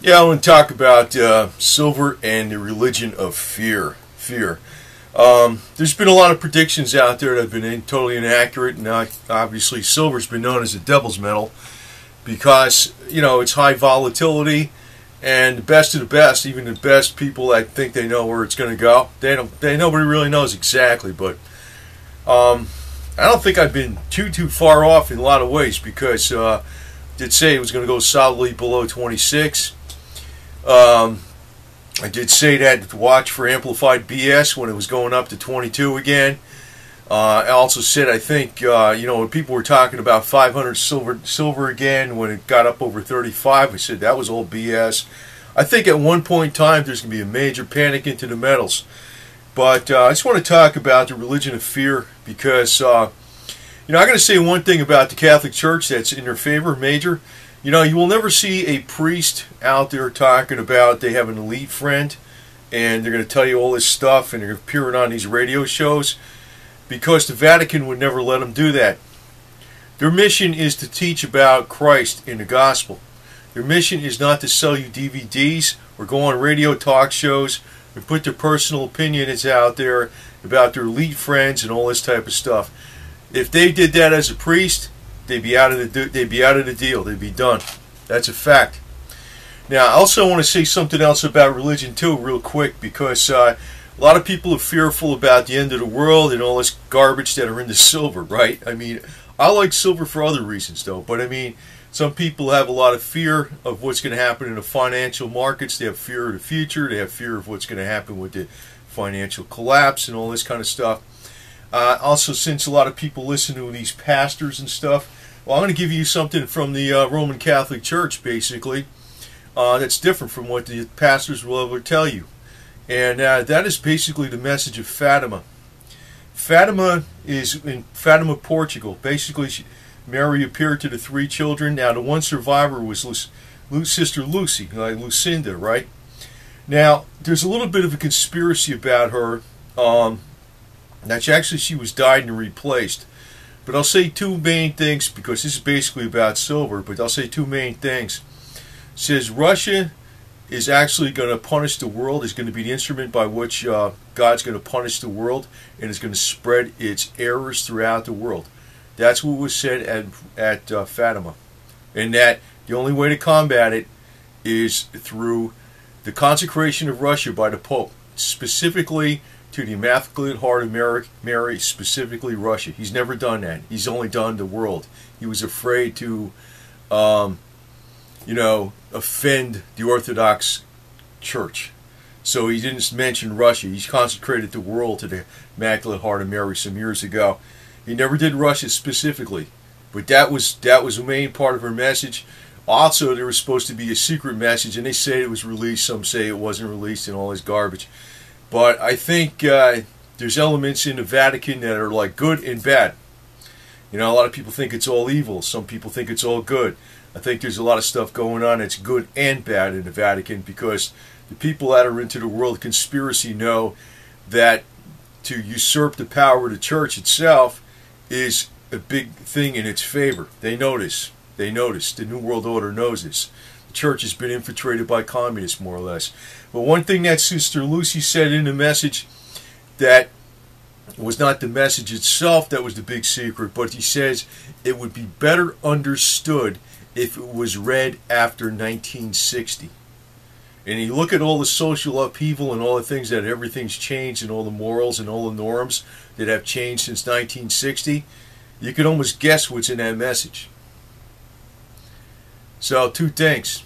Yeah, I want to talk about silver and the religion of fear. Fear. There's been a lot of predictions out there that have been totally inaccurate, and obviously silver's been known as the devil's metal because it's high volatility, and the best of the best, even the best people that think they know where it's going to go, nobody really knows exactly. But I don't think I've been too far off in a lot of ways because did say it was going to go solidly below 26. I did say that to watch for amplified BS when it was going up to 22 again. I also said I think when people were talking about 500 silver again when it got up over 35, I said that was all BS. I think at one point in time there's going to be a major panic into the metals. But I just want to talk about the religion of fear because I got to say one thing about the Catholic Church that's in their favor, major. You will never see a priest out there talking about they have an elite friend and they're going to tell you all this stuff and they're appearing on these radio shows because the Vatican would never let them do that. Their mission is to teach about Christ in the gospel. Their mission is not to sell you DVDs or go on radio talk shows or put their personal opinions out there about their elite friends and all this type of stuff. If they did that as a priest, they'd be out of the deal. They'd be done. That's a fact. Now, I also want to say something else about religion too, real quick, because a lot of people are fearful about the end of the world and all this garbage that are into silver, right? I mean, I like silver for other reasons, though. But I mean, some people have a lot of fear of what's going to happen in the financial markets. They have fear of the future. They have fear of what's going to happen with the financial collapse and all this kind of stuff. Also, since a lot of people listen to these pastors and stuff, well, I'm going to give you something from the Roman Catholic Church, basically, that's different from what the pastors will ever tell you. And that is basically the message of Fatima. Fatima is in Fatima, Portugal. Basically, Mary appeared to the 3 children. Now, the one survivor was Sister Lucy, like Lucinda, right? Now, there's a little bit of a conspiracy about her. She was died and replaced. But I'll say 2 main things, because this is basically about silver, but I'll say 2 main things. It says Russia is actually going to punish the world, is going to be the instrument by which God's going to punish the world, and is going to spread its errors throughout the world. That's what was said at Fatima. And that the only way to combat it is through the consecration of Russia by the Pope, specifically to the Immaculate Heart of Mary, specifically Russia. He's never done that. He's only done the world. He was afraid to, offend the Orthodox Church. So he didn't mention Russia. He's consecrated the world to the Immaculate Heart of Mary some years ago. He never did Russia specifically, but that was the main part of her message. Also, there was supposed to be a secret message, and they say it was released. Some say it wasn't released, and all this garbage. But I think there's elements in the Vatican that are like good and bad. A lot of people think it's all evil. Some people think it's all good. I think there's a lot of stuff going on that's good and bad in the Vatican because the people that are into the world conspiracy know that to usurp the power of the church itself is a big thing in its favor. They notice. They notice. The New World Order knows this. The church has been infiltrated by communists, more or less. But one thing that Sister Lucy said in the message that was not the message itself that was the big secret, but he says it would be better understood if it was read after 1960. And you look at all the social upheaval and all the things that everything's changed and all the morals and all the norms that have changed since 1960, you can almost guess what's in that message. So 2 things,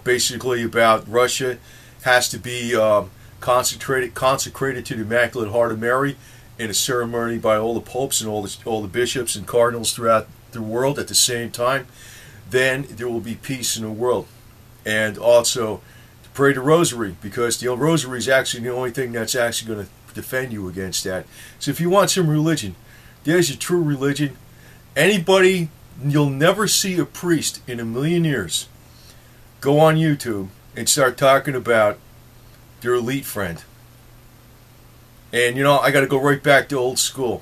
basically about Russia has to be consecrated to the Immaculate Heart of Mary in a ceremony by all the popes and all the bishops and cardinals throughout the world at the same time. Then there will be peace in the world. And also to pray the rosary, because the rosary is actually the only thing that's actually going to defend you against that. So if you want some religion, there's your true religion. Anybody, you'll never see a priest in a million years go on YouTube and start talking about their elite friend. And I got to go right back to old school.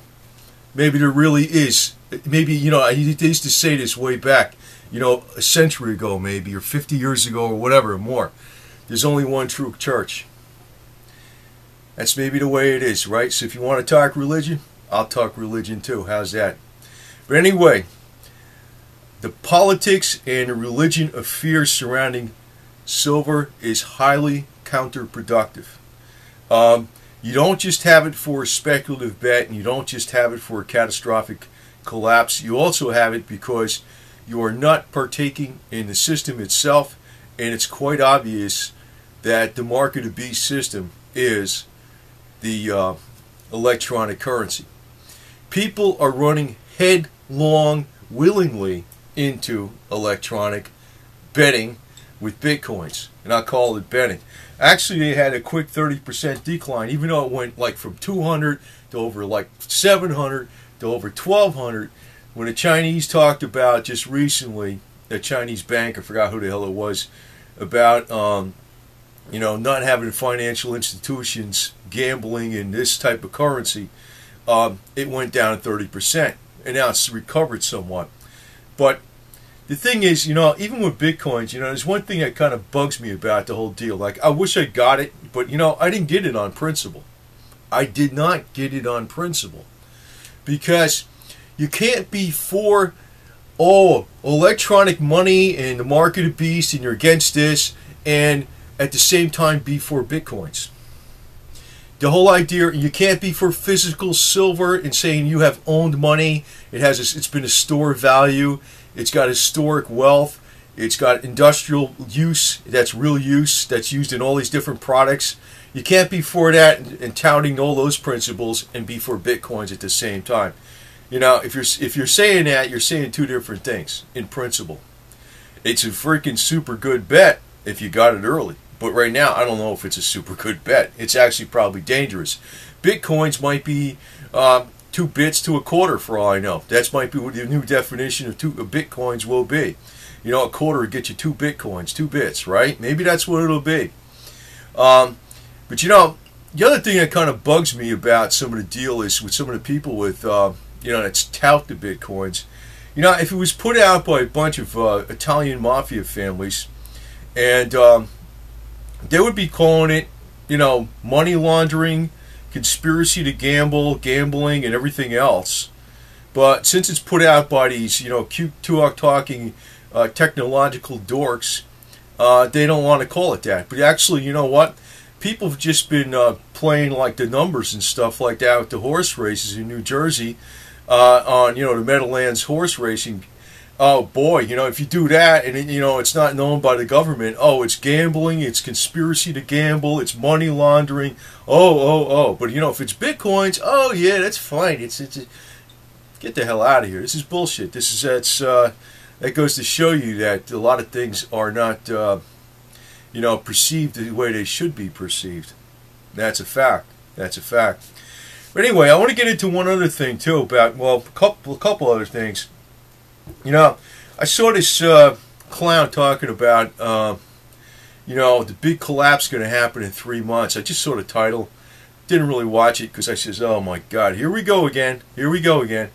Maybe there really is. Maybe, they used to say this way back. a century ago maybe, or 50 years ago, or whatever, or more. There's only one true church. That's maybe the way it is, right? So if you want to talk religion, I'll talk religion too. How's that? But anyway, the politics and the religion of fear surrounding silver is highly counterproductive. You don't just have it for a speculative bet, and you don't just have it for a catastrophic collapse. You also have it because you are not partaking in the system itself, and it's quite obvious that the mark of the beast system is the electronic currency. People are running headlong, willingly, into electronic betting with bitcoins, and I call it betting. Actually, they had a quick 30% decline, even though it went like from 200 to over like 700 to over 1200. When the Chinese talked about just recently, a Chinese bank, I forgot who the hell it was, about not having financial institutions gambling in this type of currency, it went down 30%, and now it's recovered somewhat. But the thing is, even with bitcoins, there's one thing that kind of bugs me about the whole deal. Like, I wish I got it, but I didn't get it on principle. I did not get it on principle, because you can't be for electronic money and the mark of the beast, and you're against this, and at the same time be for bitcoins. The whole idea, you can't be for physical silver and saying you have owned money. It's been a store of value. It's got historic wealth. It's got industrial use. That's real use. That's used in all these different products. You can't be for that and touting all those principles and be for bitcoins at the same time. If you're saying that, you're saying two different things in principle. It's a freaking super good bet if you got it early. But right now, I don't know if it's a super good bet. It's actually probably dangerous. Bitcoins might be 2 bits to a quarter, for all I know. That might be what the new definition of bitcoins will be. A quarter would get you 2 bitcoins, 2 bits, right? Maybe that's what it'll be. But the other thing that kind of bugs me about some of the deal is with some of the people with, that's tout the bitcoins. If it was put out by a bunch of Italian mafia families, and they would be calling it, money laundering, conspiracy to gambling, and everything else. But since it's put out by these, cute talking technological dorks, they don't want to call it that. But actually, you know what? People have just been playing like the numbers and stuff like that with the horse races in New Jersey on, the Meadowlands horse racing. Oh boy, if you do that and it's not known by the government, it's gambling, it's conspiracy to gamble, it's money laundering, but if it's bitcoins, yeah, that's fine. It's get the hell out of here. This is bullshit. That goes to show you that a lot of things are not perceived the way they should be perceived. That's a fact. That's a fact. But anyway, I want to get into one other thing too about a couple other things. I saw this clown talking about, the big collapse going to happen in 3 months. I just saw the title. Didn't really watch it because I says, oh my God, here we go again. Here we go again.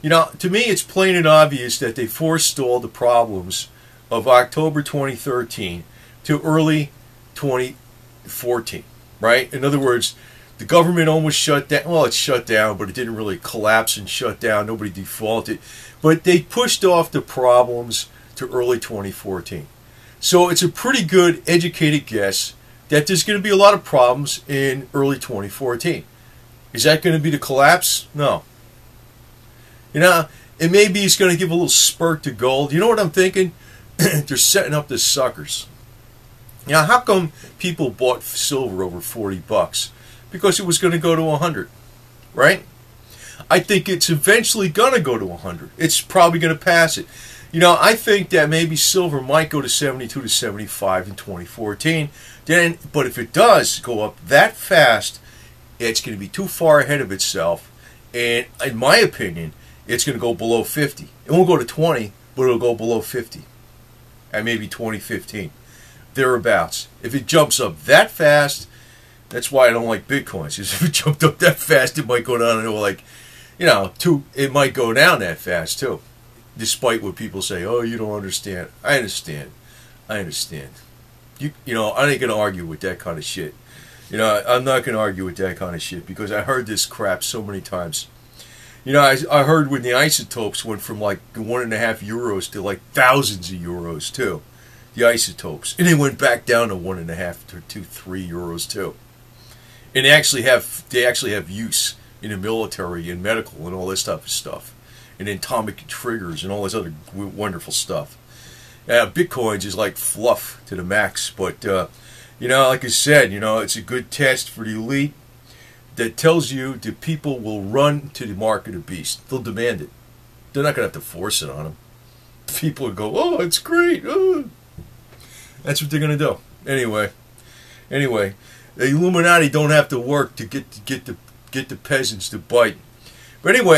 To me, it's plain and obvious that they forestalled the problems of October 2013 to early 2014, right? In other words, the government almost shut down. Well, it shut down, but it didn't really collapse and shut down. Nobody defaulted. But they pushed off the problems to early 2014. So it's a pretty good educated guess that there's going to be a lot of problems in early 2014. Is that going to be the collapse? No. And maybe it's going to give a little spurt to gold. You know what I'm thinking? They're setting up the suckers. How come people bought silver over $40? Because it was going to go to 100, right? I think it's eventually going to go to 100. It's probably going to pass it. I think that maybe silver might go to 72 to 75 in 2014. But if it does go up that fast, it's going to be too far ahead of itself. And in my opinion, it's going to go below 50. It won't go to 20, but it'll go below 50. At maybe 2015. Thereabouts. If it jumps up that fast, that's why I don't like bitcoins. Because if it jumped up that fast, it might go down to it might go down that fast too. Despite what people say, oh, you don't understand. I understand. I understand. You know, I ain't going to argue with that kind of shit. You know, I'm not going to argue with that kind of shit because I heard this crap so many times. You know, I heard when the isotopes went from like 1.5 euros to like thousands of euros too. The isotopes. And they went back down to 1.5 to 3 euros too. And they actually have use in the military and medical and all this type of stuff. And atomic triggers and all this other wonderful stuff. Bitcoins is like fluff to the max. But, you know, like I said, you know, it's a good test for the elite that tells you the people will run to the mark of the beast. They'll demand it. They're not going to have to force it on them. People will go, oh, it's great. Oh. That's what they're going to do. Anyway, the Illuminati don't have to work to get the peasants to bite. But anyway,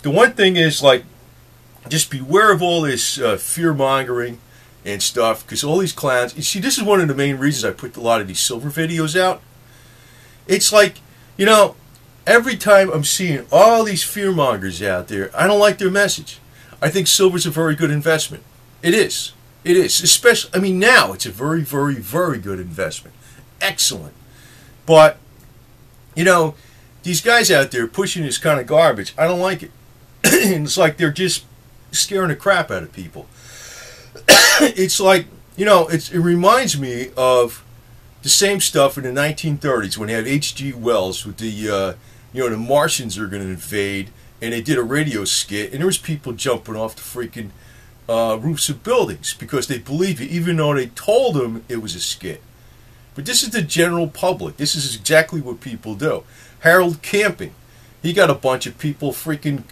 the one thing is, like, just beware of all this fear-mongering and stuff, because all these clowns, you see, this is one of the main reasons I put a lot of these silver videos out. It's like, you know, every time I'm seeing all these fear-mongers out there, I don't like their message. I think silver's a very good investment. It is. It is. Especially, I mean, now it's a very, very, very good investment. Excellent. But, you know, these guys out there pushing this kind of garbage, I don't like it. And it's like they're just scaring the crap out of people. It's like, you know, it reminds me of the same stuff in the 1930s when they had H.G. Wells with the, you know, the Martians are going to invade, and they did a radio skit, and there was people jumping off the freaking roofs of buildings because they believed it, even though they told them it was a skit. But this is the general public. This is exactly what people do. Harold Camping, he got a bunch of people freaking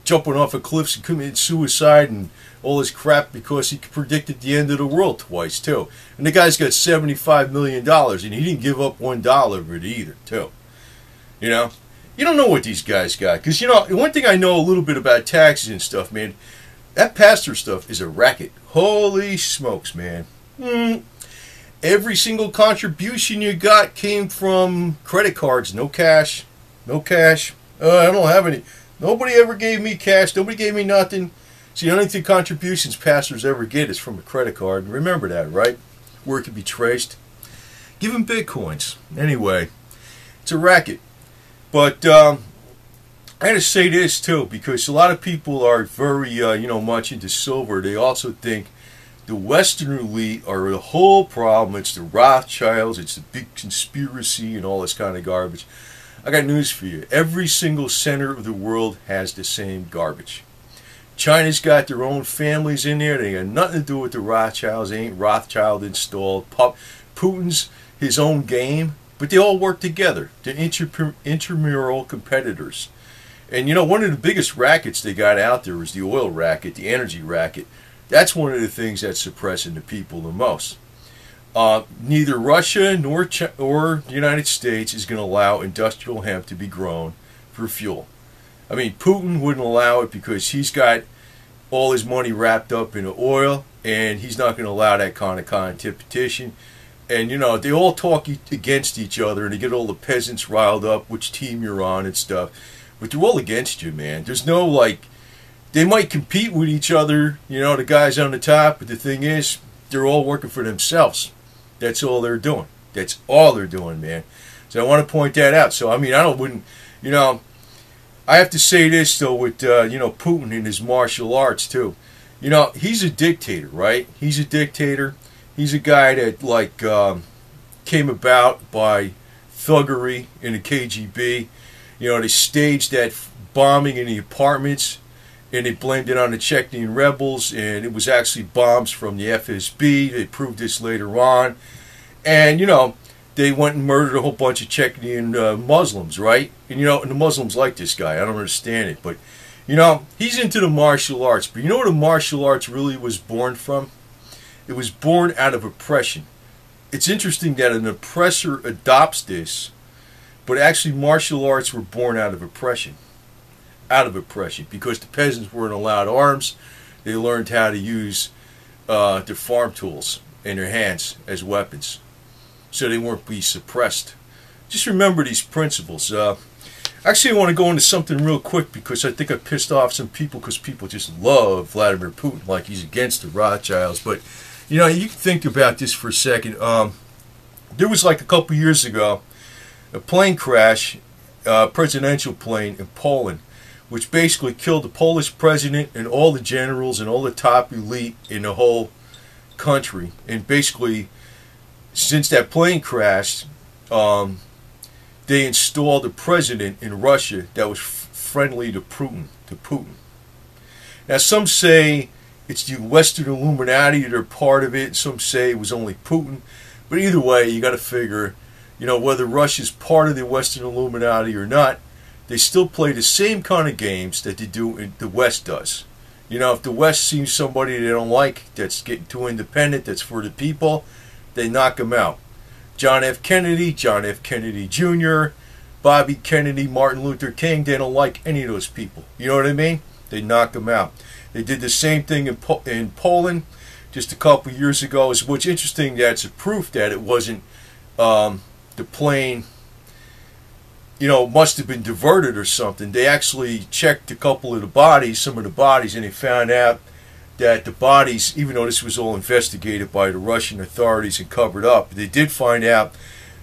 jumping off of cliffs and committing suicide and all this crap because he predicted the end of the world twice, too. And the guy's got $75 million, and he didn't give up $1 of it either, too. You know? You don't know what these guys got. Because, you know, one thing I know a little bit about taxes and stuff, man, that pastor stuff is a racket. Holy smokes, man. Every single contribution you got came from credit cards. No cash. No cash. I don't have any. Nobody ever gave me cash. Nobody gave me nothing. See, the only thing contributions pastors ever get is from a credit card. Remember that, right? Where it can be traced. Give them bitcoins. Anyway, it's a racket. But I had to say this, too, because a lot of people are very, you know, much into silver. They also think the Western elite are the whole problem. It's the Rothschilds. It's the big conspiracy and all this kind of garbage. I got news for you. Every single center of the world has the same garbage. China's got their own families in there. They got nothing to do with the Rothschilds. They ain't Rothschild installed. Putin's his own game. But they all work together. They're intramural competitors. And you know, one of the biggest rackets they got out there is the oil racket, the energy racket. That's one of the things that's suppressing the people the most. Neither Russia nor the United States is going to allow industrial hemp to be grown for fuel. I mean, Putin wouldn't allow it because he's got all his money wrapped up in oil, and he's not going to allow that kind of competition. And, you know, they all talk against each other, and they get all the peasants riled up, which team you're on and stuff. But they're all against you, man. There's no, like, they might compete with each other, you know, the guys on the top, but the thing is, they're all working for themselves. That's all they're doing. That's all they're doing, man. So I want to point that out. So, I mean, you know, I have to say this, though, with, you know, Putin and his martial arts, too. You know, he's a dictator, right? He's a dictator. He's a guy that, like, came about by thuggery in the KGB. You know, they staged that bombing in the apartments, and they blamed it on the Chechen rebels, and it was actually bombs from the FSB. They proved this later on. And, you know, they went and murdered a whole bunch of Chechen Muslims, right? And, you know, and the Muslims like this guy. I don't understand it. But, you know, he's into the martial arts. But you know where the martial arts really was born from? It was born out of oppression. It's interesting that an oppressor adopts this, but actually martial arts were born out of oppression. Out of oppression, because the peasants weren't allowed arms. They learned how to use their farm tools in their hands as weapons, so they weren't be suppressed. Just remember these principles. Actually, I want to go into something real quick because I think I pissed off some people because people just love Vladimir Putin like he's against the Rothschilds. But, you know, you can think about this for a second. There was like a couple years ago a plane crash, presidential plane in Poland, which basically killed the Polish president and all the generals and all the top elite in the whole country. And basically, since that plane crashed, they installed a president in Russia that was friendly to Putin. Now, some say it's the Western Illuminati that are part of it. Some say it was only Putin. But either way, you got to figure, you know, whether Russia's part of the Western Illuminati or not, they still play the same kind of games that the West does. You know, if the West sees somebody they don't like that's getting too independent, that's for the people, they knock them out. John F. Kennedy Jr., Bobby Kennedy, Martin Luther King, they don't like any of those people. You know what I mean? They knock them out. They did the same thing in Poland just a couple of years ago. What's interesting, that's a proof that it wasn't the plane, you know, must have been diverted or something. They actually checked a couple of the bodies, some of the bodies, and they found out that the bodies, even though this was all investigated by the Russian authorities and covered up, they did find out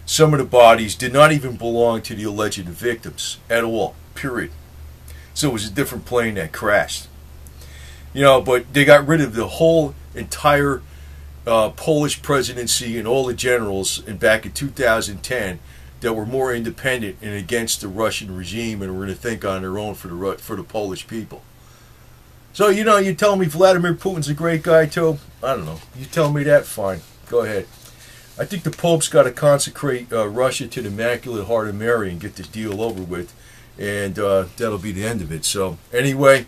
some of the bodies did not even belong to the alleged victims at all, period. So it was a different plane that crashed. You know, but they got rid of the whole entire Polish presidency and all the generals back in 2010 that were more independent and against the Russian regime and were going to think on their own for the Polish people. So, you know, you tell me Vladimir Putin's a great guy too? I don't know. You tell me that, fine. Go ahead. I think the Pope's got to consecrate Russia to the Immaculate Heart of Mary and get this deal over with. And that'll be the end of it. So, anyway,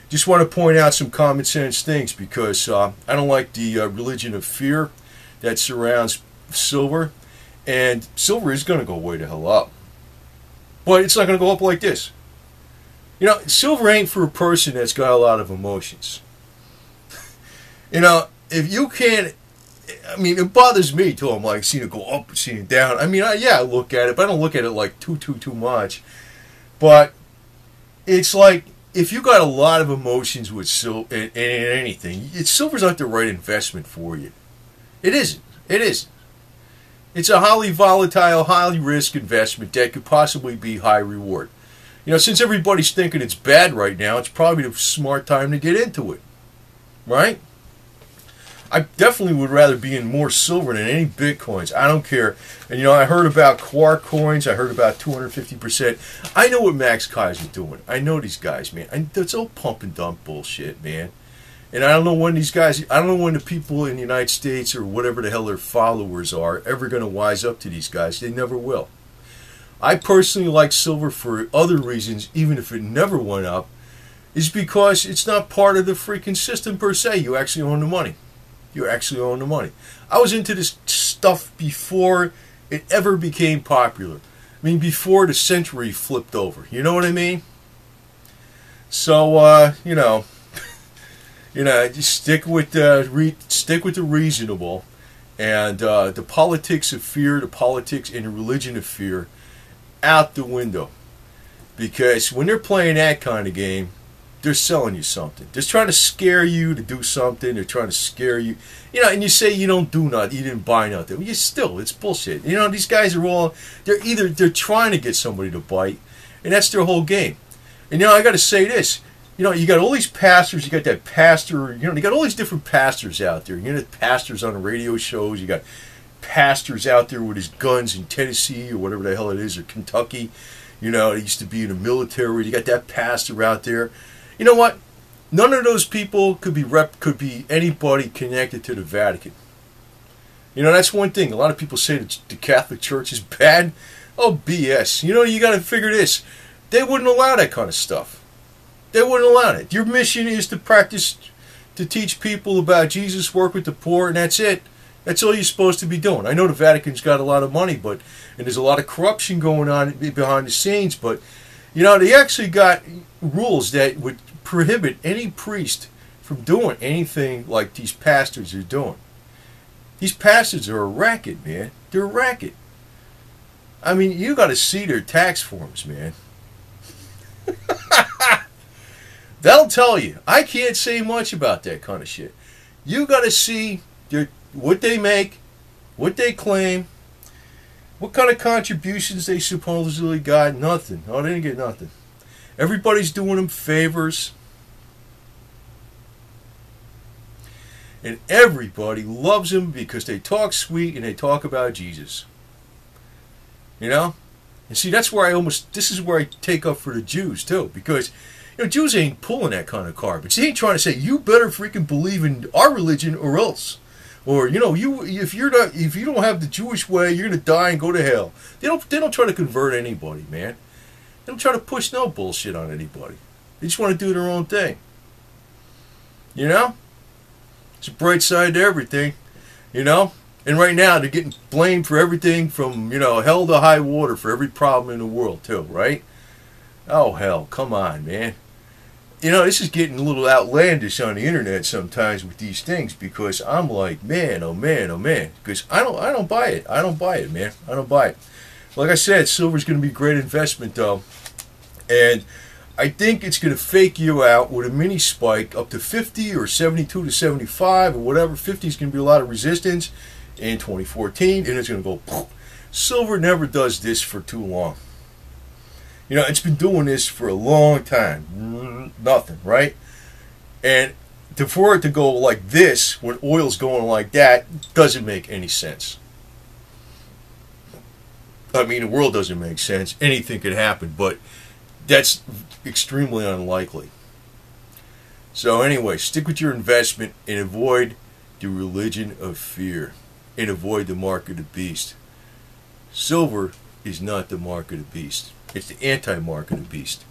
just want to point out some common sense things because I don't like the religion of fear that surrounds silver. And silver is going to go way the hell up. But it's not going to go up like this. You know, silver ain't for a person that's got a lot of emotions. You know, if you can't, I mean, it bothers me too. I'm like, seeing it go up, seeing it down. I mean, yeah, I look at it, but I don't look at it like too much. But it's like, if you got a lot of emotions with silver and anything, silver's not the right investment for you. It isn't. It isn't. It's a highly volatile, highly risk investment that could possibly be high reward. You know, since everybody's thinking it's bad right now, it's probably the smart time to get into it. Right? I definitely would rather be in more silver than any Bitcoins. I don't care. And, you know, I heard about Quark coins. I heard about 250%. I know what Max Kaiser's doing. I know these guys, man. It's all pump and dump bullshit, man. And I don't know when these guys, I don't know when the people in the United States or whatever the hell their followers are ever going to wise up to these guys. They never will. I personally like silver for other reasons, even if it never went up, is because it's not part of the freaking system per se. You actually own the money. You actually own the money. I was into this stuff before it ever became popular. I mean, before the century flipped over. You know what I mean? So, you know, just stick with the reasonable, and the politics of fear, the politics and the religion of fear, out the window. Because when they're playing that kind of game, they're selling you something. They're trying to scare you to do something. They're trying to scare you. You know, and you say you don't do nothing, you didn't buy nothing. Well, it's bullshit. You know, these guys are all, they're trying to get somebody to bite, and that's their whole game. And, you know, I got to say this. You know, you got all these pastors, you got that pastor, you know, you got all these different pastors out there. You know, pastors on the radio shows, you got pastors out there with his guns in Tennessee or whatever the hell it is, or Kentucky. You know, he used to be in the military. You got that pastor out there. You know what? None of those people could be anybody connected to the Vatican. You know, that's one thing. A lot of people say that the Catholic Church is bad. Oh, BS. You know, you got to figure this. They wouldn't allow that kind of stuff. They wouldn't allow it. Your mission is to teach people about Jesus, work with the poor, and that's it. That's all you're supposed to be doing. I know the Vatican's got a lot of money, and there's a lot of corruption going on behind the scenes, but, you know, they actually got rules that would prohibit any priest from doing anything like these pastors are doing. These pastors are a racket, man. They're a racket. I mean, you got to see their tax forms, man. That'll tell you. I can't say much about that kind of shit. You got to see what they make, what they claim, what kind of contributions they supposedly got. Nothing. Oh, they didn't get nothing. Everybody's doing them favors. And everybody loves them because they talk sweet and they talk about Jesus. You know? And see, that's where this is where I take up for the Jews too. Because, Jews ain't pulling that kind of garbage. They ain't trying to say, you better freaking believe in our religion or else. Or, if you don't have the Jewish way, you're going to die and go to hell. They don't try to convert anybody, man. They don't try to push no bullshit on anybody. They just want to do their own thing. You know? It's a bright side to everything. And right now they're getting blamed for everything from, hell to high water for every problem in the world too, right? Oh hell, come on, man. This is getting a little outlandish on the internet sometimes with these things because I'm like, man, oh man, oh man. Because I don't buy it. I don't buy it, man. I don't buy it. Like I said, silver's going to be a great investment though. And I think it's going to fake you out with a mini spike up to 50 or 72 to 75 or whatever. 50 is going to be a lot of resistance in 2014, and it's going to go poof. Silver never does this for too long. It's been doing this for a long time. Nothing, right? And for it to go like this when oil's going like that doesn't make any sense. I mean, the world doesn't make sense. Anything could happen, but that's extremely unlikely. So anyway, stick with your investment and avoid the religion of fear. And avoid the mark of the beast. Silver is not the mark of the beast. It's the anti-mark of the beast.